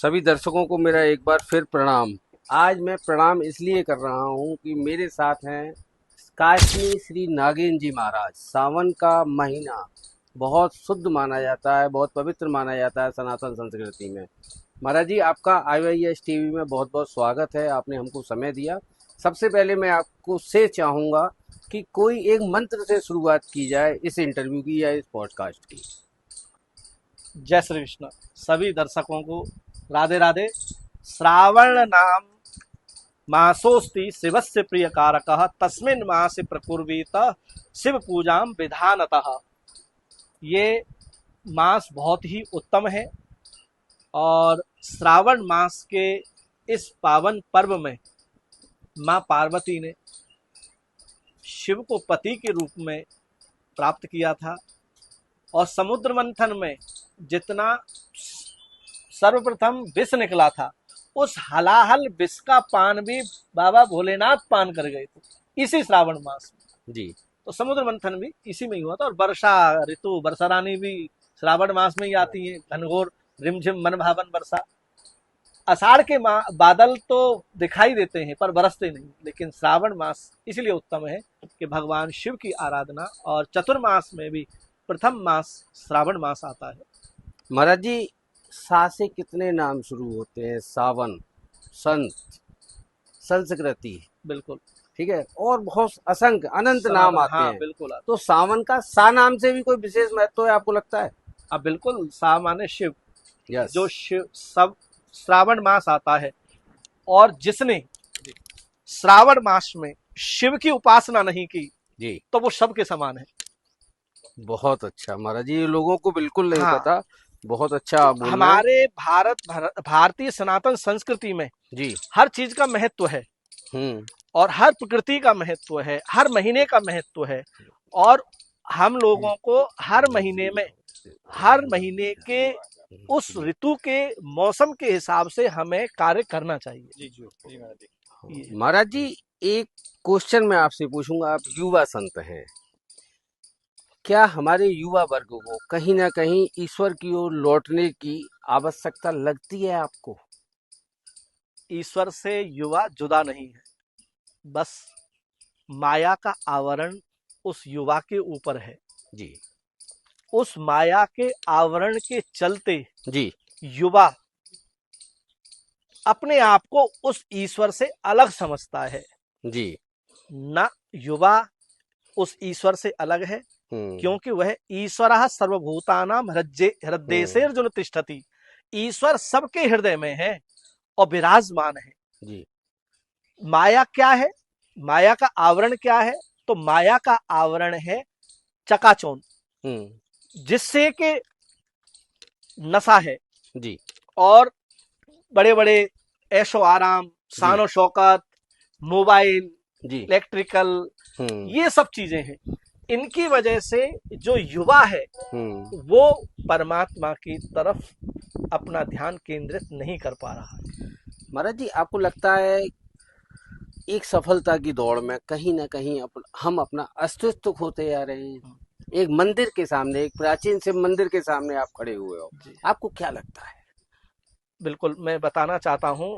सभी दर्शकों को मेरा एक बार फिर प्रणाम। आज मैं प्रणाम इसलिए कर रहा हूँ कि मेरे साथ हैं काशी श्री नागेंद्र जी महाराज। सावन का महीना बहुत शुद्ध माना जाता है, बहुत पवित्र माना जाता है सनातन संस्कृति में। महाराज जी, आपका IYS टीवी में बहुत बहुत स्वागत है। आपने हमको समय दिया। सबसे पहले मैं आपको से चाहूँगा कि कोई एक मंत्र से शुरुआत की जाए इस इंटरव्यू की या इस पॉडकास्ट की। जय श्री कृष्ण। सभी दर्शकों को राधे राधे। श्रावण नाम मासोस्ति शिवस्य प्रिय कारकः तस्मिन् मासे प्रकुर्वीत शिव पूजाम विधानतः। ये मास बहुत ही उत्तम है और श्रावण मास के इस पावन पर्व में माँ पार्वती ने शिव को पति के रूप में प्राप्त किया था और समुद्र मंथन में जितना सर्वप्रथम विष निकला था उस हलाहल विष का पान भी बाबा भोलेनाथ पान कर गए थे इसी श्रावण मास में। जी। तो समुद्र मंथन भी इसी में ही हुआ था और वर्षा ऋतु वर्षा रानी भी श्रावण मास में ही आती है। घनघोर रिमझिम मन भावन वर्षा। आषाढ़ के बादल तो दिखाई देते हैं पर बरसते नहीं, लेकिन श्रावण मास इसलिए उत्तम है कि भगवान शिव की आराधना और चतुर्मास में भी प्रथम मास श्रावण मास आता है। महाराज जी, सा से कितने नाम शुरू होते हैं? सावन, संत, संस्कृति, बिल्कुल ठीक है, और बहुत असंख्य अनंत नाम आते हाँ हैं। बिल्कुल। तो सावन का सा नाम से भी कोई विशेष महत्व है आपको लगता है? अब बिल्कुल सा माने शिव। यस। जो शिव सब श्रावण मास आता है और जिसने श्रावण मास में शिव की उपासना नहीं की जी, तो वो सबके समान है। बहुत अच्छा महाराज जी, ये लोगों को बिल्कुल नहीं हाँ, पता। बहुत अच्छा आप बोल रहे हैं। हमारे भारतीय सनातन संस्कृति में जी। हर चीज का महत्व है और हर प्रकृति का महत्व है, हर महीने का महत्व है और हम लोगों को हर महीने के उस ऋतु के मौसम के हिसाब से हमें कार्य करना चाहिए। जी जी महाराज जी, एक क्वेश्चन मैं आपसे पूछूंगा। आप युवा संत हैं, क्या हमारे युवा वर्ग को कहीं ना कहीं ईश्वर की ओर लौटने की आवश्यकता लगती है आपको? ईश्वर से युवा जुदा नहीं है, बस माया का आवरण उस युवा के ऊपर है। जी। उस माया के आवरण के चलते जी। युवा अपने आप को उस ईश्वर से अलग समझता है। जी। ना, युवा उस ईश्वर से अलग है क्योंकि वह ईश्वरः सर्वभूतानां हृदयेर्जुन तिष्ठति। ईश्वर सबके हृदय में है और विराजमान है। जी। माया क्या है? माया का आवरण क्या है? तो माया का आवरण है चकाचौंध, जिससे कि नशा है जी। और बड़े बड़े ऐशो आराम, शानो शौकत, मोबाइल, इलेक्ट्रिकल, ये सब चीजें हैं। इनकी वजह से जो युवा है वो परमात्मा की तरफ अपना ध्यान केंद्रित नहीं कर पा रहा है। महाराज जी, आपको लगता है एक सफलता की दौड़ में कहीं ना कहीं हम अपना अस्तित्व खोते जा रहे हैं? एक मंदिर के सामने, एक प्राचीन शिव मंदिर के सामने आप खड़े हुए हो, आपको क्या लगता है? बिल्कुल, मैं बताना चाहता हूं,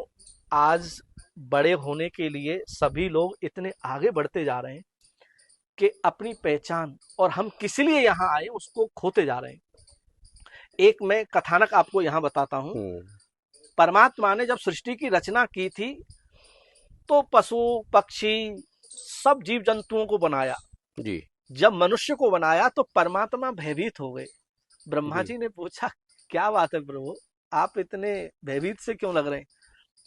आज बड़े होने के लिए सभी लोग इतने आगे बढ़ते जा रहे हैं कि अपनी पहचान और हम किस लिए यहाँ आए उसको खोते जा रहे हैं। एक मैं कथानक आपको यहाँ बताता हूँ। परमात्मा ने जब सृष्टि की रचना की थी तो पशु पक्षी सब जीव जंतुओं को बनाया। जी। जब मनुष्य को बनाया तो परमात्मा भयभीत हो गए। ब्रह्मा जी ने पूछा, क्या बात है प्रभु, आप इतने भयभीत से क्यों लग रहे हैं?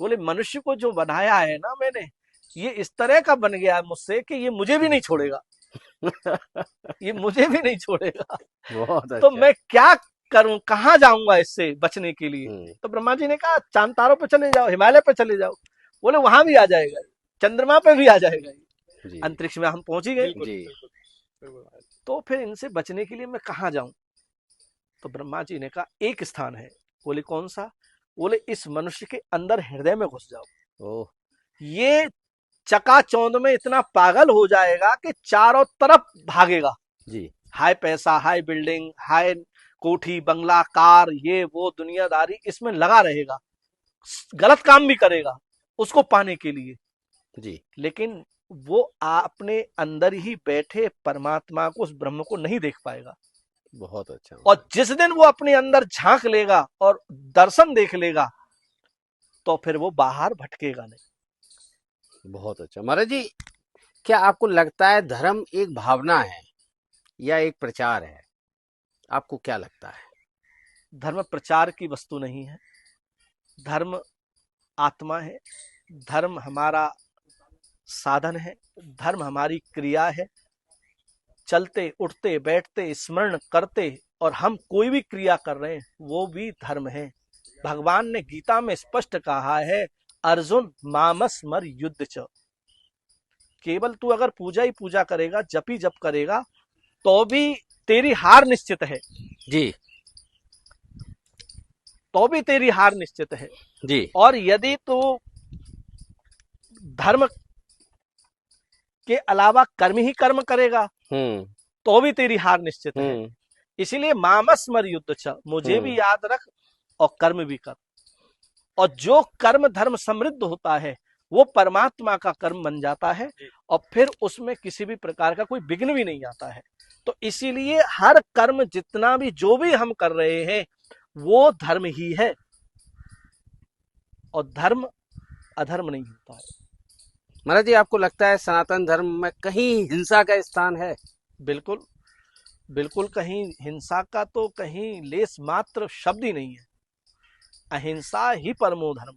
बोले, मनुष्य को जो बनाया है ना मैंने, ये इस तरह का बन गया मुझसे कि ये मुझे भी नहीं छोड़ेगा। ये मुझे भी नहीं छोड़ेगा। बहुत अच्छा। तो मैं क्या करूं, कहाँ जाऊंगा इससे बचने के लिए? तो ब्रह्मा जी ने कहा, चांद तारों पे चले जाओ, हिमालय पे चले जाओ। बोले, वहां भी आ जाएगा, चंद्रमा पे भी आ जाएगा, अंतरिक्ष में हम पहुंच ही गए। तो फिर इनसे बचने के लिए मैं कहाँ जाऊं? तो ब्रह्मा जी ने कहा, एक स्थान है। बोले, कौन सा? बोले, इस मनुष्य के अंदर हृदय में घुस जाओ। ये चकाचौंध में इतना पागल हो जाएगा कि चारों तरफ भागेगा। जी। हाय पैसा, हाय बिल्डिंग, हाय कोठी बंगला कार, ये वो दुनियादारी इसमें लगा रहेगा। गलत काम भी करेगा उसको पाने के लिए, जी। लेकिन वो अपने अंदर ही बैठे परमात्मा को, उस ब्रह्म को नहीं देख पाएगा। बहुत अच्छा और महाराज। जिस दिन वो अपने अंदर झांक लेगा और दर्शन देख लेगा, तो फिर वो बाहर भटकेगा नहीं। बहुत अच्छा महाराज जी। क्या आपको लगता है धर्म एक भावना है या एक प्रचार है? आपको क्या लगता है? धर्म प्रचार की वस्तु नहीं है, धर्म आत्मा है, धर्म हमारा साधन है, धर्म हमारी क्रिया है। चलते उठते बैठते स्मरण करते और हम कोई भी क्रिया कर रहे हैं वो भी धर्म है। भगवान ने गीता में स्पष्ट कहा है, अर्जुन मामस मर युद्ध च। केवल तू अगर पूजा ही पूजा करेगा, जप ही जप करेगा, तो भी तेरी हार निश्चित है, जी। तो भी तेरी हार निश्चित है। जी। और यदि तू धर्म के अलावा कर्म ही कर्म करेगा, हम्म। तो भी तेरी हार निश्चित है। हम्म। इसीलिए मामस मर युद्ध छ, मुझे भी याद रख और कर्म भी कर। और जो कर्म धर्म समृद्ध होता है वो परमात्मा का कर्म बन जाता है, और फिर उसमें किसी भी प्रकार का कोई विघ्न भी नहीं आता है। तो इसीलिए हर कर्म जितना भी जो भी हम कर रहे हैं वो धर्म ही है, और धर्म अधर्म नहीं होता है। महाराज जी, आपको लगता है सनातन धर्म में कहीं हिंसा का स्थान है? बिल्कुल, बिल्कुल कहीं हिंसा का तो कहीं लेस मात्र शब्द ही नहीं है। अहिंसा ही परमो धर्म।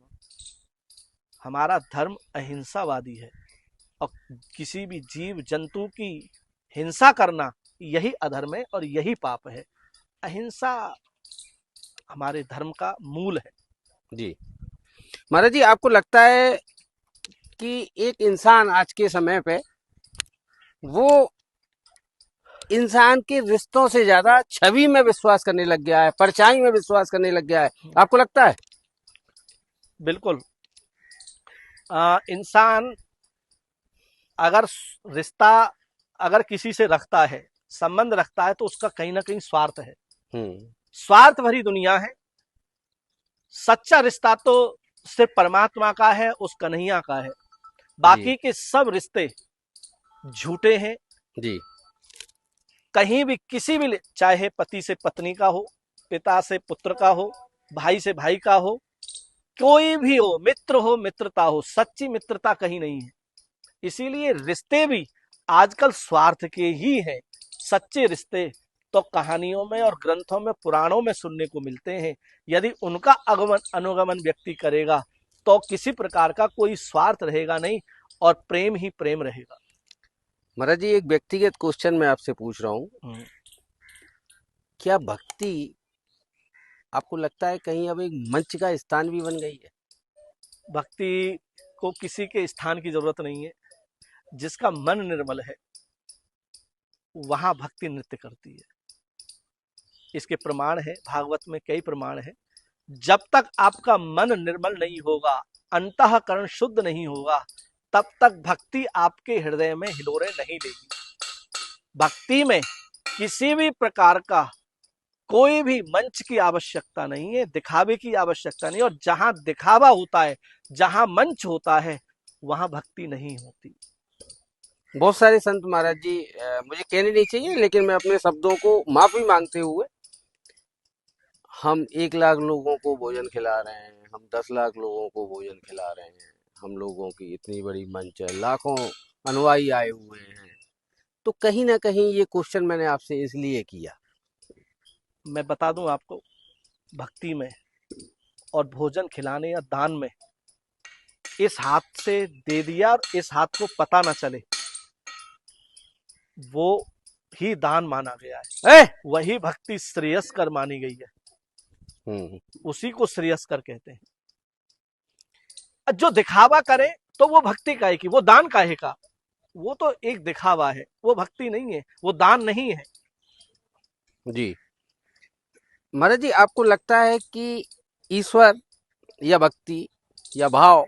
हमारा धर्म अहिंसावादी है, और किसी भी जीव जंतु की हिंसा करना यही अधर्म है और यही पाप है। अहिंसा हमारे धर्म का मूल है। जी। महाराज जी, आपको लगता है कि एक इंसान आज के समय पे वो इंसान के रिश्तों से ज्यादा छवि में विश्वास करने लग गया है, परछाई में विश्वास करने लग गया है? आपको लगता है? बिल्कुल। इंसान अगर रिश्ता अगर किसी से रखता है, संबंध रखता है, तो उसका कहीं ना कहीं स्वार्थ है। हम्म। स्वार्थ भरी दुनिया है। सच्चा रिश्ता तो सिर्फ परमात्मा का है, उस कन्हैया का है। जी। बाकी के सब रिश्ते झूठे हैं। जी। कहीं भी किसी भी, चाहे पति से पत्नी का हो, पिता से पुत्र का हो, भाई से भाई का हो, कोई भी हो मित्रता हो, सच्ची मित्रता कहीं नहीं है। इसीलिए रिश्ते भी आजकल स्वार्थ के ही हैं। सच्चे रिश्ते तो कहानियों में और ग्रंथों में पुराणों में सुनने को मिलते हैं। यदि उनका आगमन अनुगमन व्यक्ति करेगा तो किसी प्रकार का कोई स्वार्थ रहेगा नहीं, और प्रेम ही प्रेम रहेगा। महाराज जी, एक व्यक्तिगत क्वेश्चन मैं आपसे पूछ रहा हूँ। क्या भक्ति आपको लगता है कहीं अब एक मंच का स्थान भी बन गई है? भक्ति को किसी के स्थान की जरूरत नहीं है। जिसका मन निर्मल है वहां भक्ति नृत्य करती है। इसके प्रमाण है, भागवत में कई प्रमाण है। जब तक आपका मन निर्मल नहीं होगा, अंतःकरण शुद्ध नहीं होगा, तब तक भक्ति आपके हृदय में हिलोरे नहीं देगी। भक्ति में किसी भी प्रकार का कोई भी मंच की आवश्यकता नहीं है, दिखावे की आवश्यकता नहीं। और जहां दिखावा होता है, जहां मंच होता है, वहां भक्ति नहीं होती। बहुत सारे संत महाराज जी, मुझे कहने नहीं चाहिए लेकिन मैं अपने शब्दों को माफी मांगते हुए, हम 1 लाख लोगों को भोजन खिला रहे हैं, हम 10 लाख लोगों को भोजन खिला रहे हैं, हम लोगों की इतनी बड़ी मंच है, लाखों अनुयायी आए हुए हैं। तो कहीं ना कहीं ये क्वेश्चन मैंने आपसे इसलिए किया। मैं बता दूं आपको, भक्ति में और भोजन खिलाने या दान में इस हाथ से दे दिया और इस हाथ को पता ना चले, वो ही दान माना गया है। वही भक्ति श्रेयस्कर मानी गई है। उसी को श्रेयस्कर कहते हैं। जो दिखावा करे तो वो भक्ति काहे की, वो दान काहे का? वो तो एक दिखावा है, वो भक्ति नहीं है, वो दान नहीं है। जी। महाराज जी, आपको लगता है कि ईश्वर या भक्ति या भाव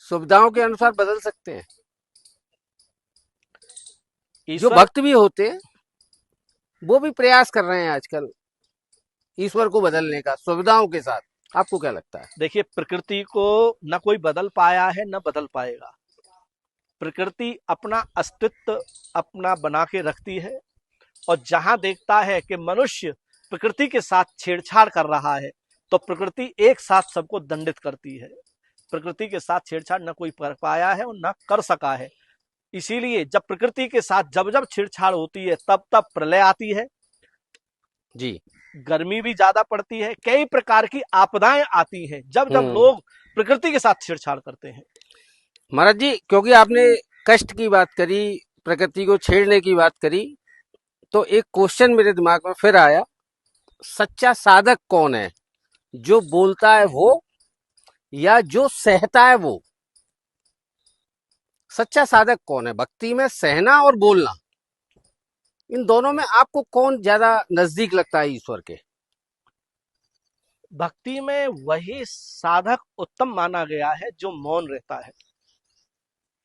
सुविधाओं के अनुसार बदल सकते हैं? जो भक्त भी होते हैं वो भी प्रयास कर रहे हैं आजकल ईश्वर को बदलने का सुविधाओं के साथ। आपको क्या लगता है? देखिए, प्रकृति को न कोई बदल पाया है न बदल पाएगा। प्रकृति अपना अस्तित्व अपना बना के रखती है, और जहां देखता है कि मनुष्य प्रकृति के साथ छेड़छाड़ कर रहा है, तो प्रकृति एक साथ सबको दंडित करती है। प्रकृति के साथ छेड़छाड़ न कोई कर पाया है और न कर सका है। इसीलिए जब प्रकृति के साथ जब जब छेड़छाड़ होती है, तब तब प्रलय आती है, जी। गर्मी भी ज्यादा पड़ती है, कई प्रकार की आपदाएं आती हैं जब जब हम्म। लोग प्रकृति के साथ छेड़छाड़ करते हैं। महाराज जी, क्योंकि आपने कष्ट की बात करी, प्रकृति को छेड़ने की बात करी, तो एक क्वेश्चन मेरे दिमाग में फिर आया। सच्चा साधक कौन है? जो बोलता है वो, या जो सहता है वो? सच्चा साधक कौन है? भक्ति में सहना और बोलना, इन दोनों में आपको कौन ज्यादा नजदीक लगता है ईश्वर के? भक्ति में वही साधक उत्तम माना गया है जो मौन रहता है,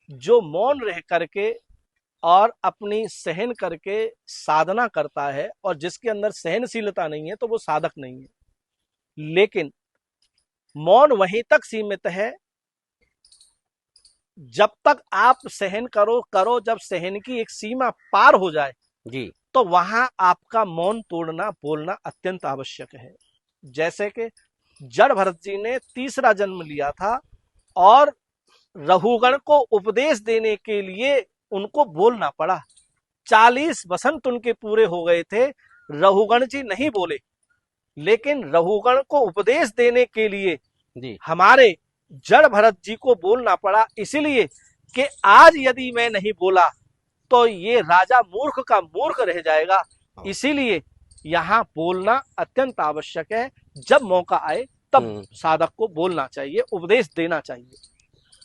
जो मौन रह करके और अपनी सहन करके साधना करता है, और जिसके अंदर सहनशीलता नहीं है तो वो साधक नहीं है। लेकिन मौन वहीं तक सीमित है जब तक आप सहन करो करो, जब सहन की एक सीमा पार हो जाए जी। तो वहां आपका मौन तोड़ना बोलना अत्यंत आवश्यक है। जैसे कि जड़ भरत जी ने तीसरा जन्म लिया था, और रघुगण को उपदेश देने के लिए उनको बोलना पड़ा। 40 वसंत उनके पूरे हो गए थे, रघुगण जी नहीं बोले, लेकिन रघुगण को उपदेश देने के लिए जी। हमारे जड़ भरत जी को बोलना पड़ा, इसलिए कि आज यदि मैं नहीं बोला तो ये राजा मूर्ख का मूर्ख रह जाएगा। इसीलिए यहाँ बोलना अत्यंत आवश्यक है। जब मौका आए तब साधक को बोलना चाहिए, उपदेश देना चाहिए।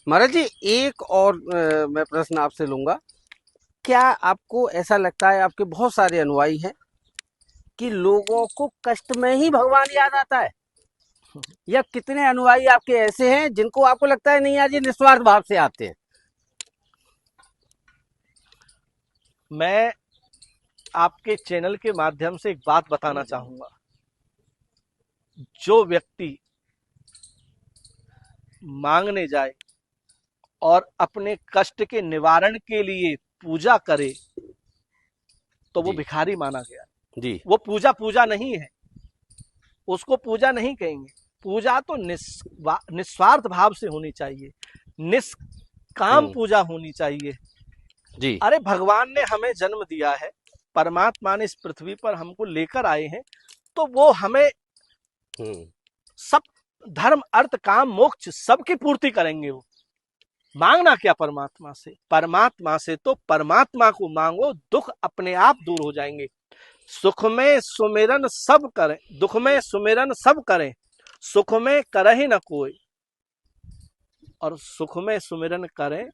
महाराज जी, एक और मैं प्रश्न आपसे लूंगा। क्या आपको ऐसा लगता है, आपके बहुत सारे अनुयायी हैं, कि लोगों को कष्ट में ही भगवान याद आता है? या कितने अनुयायी आपके ऐसे हैं जिनको आपको लगता है नहीं यार, ये निस्वार्थ भाव से आते हैं? मैं आपके चैनल के माध्यम से एक बात बताना चाहूंगा। जो व्यक्ति मांगने जाए और अपने कष्ट के निवारण के लिए पूजा करे, तो वो जी। भिखारी माना गया। जी। वो पूजा नहीं है, उसको पूजा नहीं कहेंगे। पूजा तो निस्वार्थ भाव से होनी चाहिए, निष्काम पूजा होनी चाहिए। जी। अरे भगवान ने हमें जन्म दिया है, परमात्मा ने इस पृथ्वी पर हमको लेकर आए हैं, तो वो हमें सब धर्म अर्थ काम मोक्ष सबकी पूर्ति करेंगे। वो मांगना क्या परमात्मा से? परमात्मा से तो परमात्मा को मांगो, दुख अपने आप दूर हो जाएंगे। सुख में सुमिरन सब करें, दुख में सुमिरन सब करें, सुख में करहि न कोई, और सुख में सुमिरन करें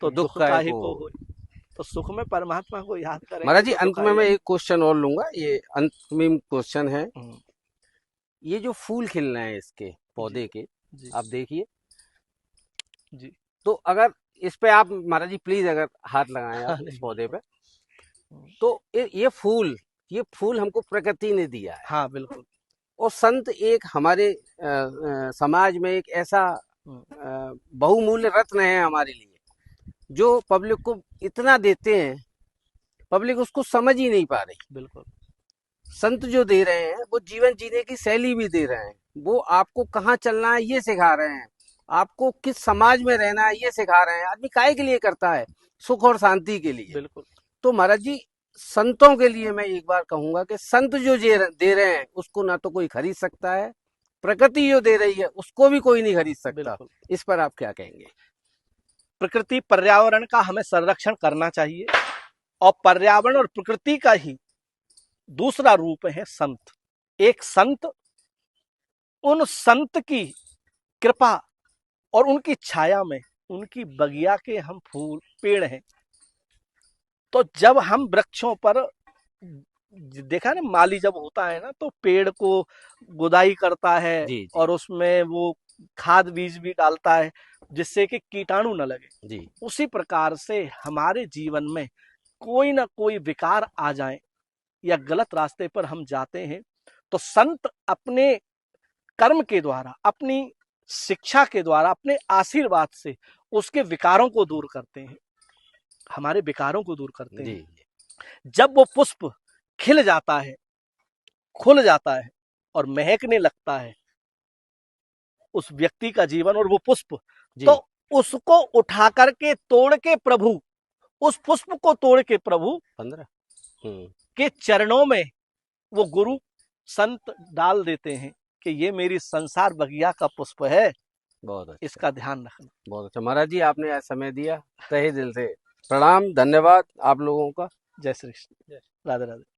तो दुख काहे को होई। तो सुख में परमात्मा को याद करें। महाराज जी, अंत में मैं एक क्वेश्चन और लूंगा, ये अंतिम क्वेश्चन है। ये जो फूल खिल रहे हैं इसके पौधे के, आप देखिए जी, तो अगर इस पे आप महाराज जी प्लीज अगर हाथ लगाएं आप इस पौधे पे, तो ये फूल हमको प्रकृति ने दिया है। हाँ बिल्कुल। और संत एक हमारे समाज में एक ऐसा बहुमूल्य रत्न है हमारे लिए, जो पब्लिक को इतना देते हैं, पब्लिक उसको समझ ही नहीं पा रही। बिल्कुल। संत जो दे रहे हैं वो जीवन जीने की शैली भी दे रहे हैं, वो आपको कहाँ चलना है ये सिखा रहे हैं, आपको किस समाज में रहना है ये सिखा रहे हैं। आदमी काहे के लिए करता है? सुख और शांति के लिए। बिल्कुल। तो महाराज जी, संतों के लिए मैं एक बार कहूंगा कि संत जो दे रहे हैं उसको ना तो कोई खरीद सकता है, प्रकृति जो दे रही है उसको भी कोई नहीं खरीद सकता। इस पर आप क्या कहेंगे? प्रकृति पर्यावरण का हमें संरक्षण करना चाहिए, और पर्यावरण और प्रकृति का ही दूसरा रूप है संत। एक संत, उन संत की कृपा और उनकी छाया में, उनकी बगिया के हम फूल पेड़ हैं। तो जब हम वृक्षों पर, देखा ना, माली जब होता है ना तो पेड़ को गुदाई करता है, जी, जी। और उसमें वो खाद बीज भी डालता है जिससे कि कीटाणु न लगे। जी। उसी प्रकार से हमारे जीवन में कोई ना कोई विकार आ जाए या गलत रास्ते पर हम जाते हैं, तो संत अपने कर्म के द्वारा, अपनी शिक्षा के द्वारा, अपने आशीर्वाद से उसके विकारों को दूर करते हैं, हमारे विकारों को दूर करते जी हैं। जब वो पुष्प खिल जाता है, खुल जाता है और महकने लगता है उस व्यक्ति का जीवन और वो पुष्प, जी तो उसको उठा करके तोड़ के प्रभु, उस पुष्प को तोड़ के प्रभु 15। के चरणों में वो गुरु संत डाल देते हैं कि ये मेरी संसार बगिया का पुष्प है, बहुत अच्छा, इसका ध्यान रखना। बहुत अच्छा महाराज जी, आपने आज समय दिया, तहे दिल से प्रणाम, धन्यवाद आप लोगों का। जय श्री कृष्ण, राधे राधे।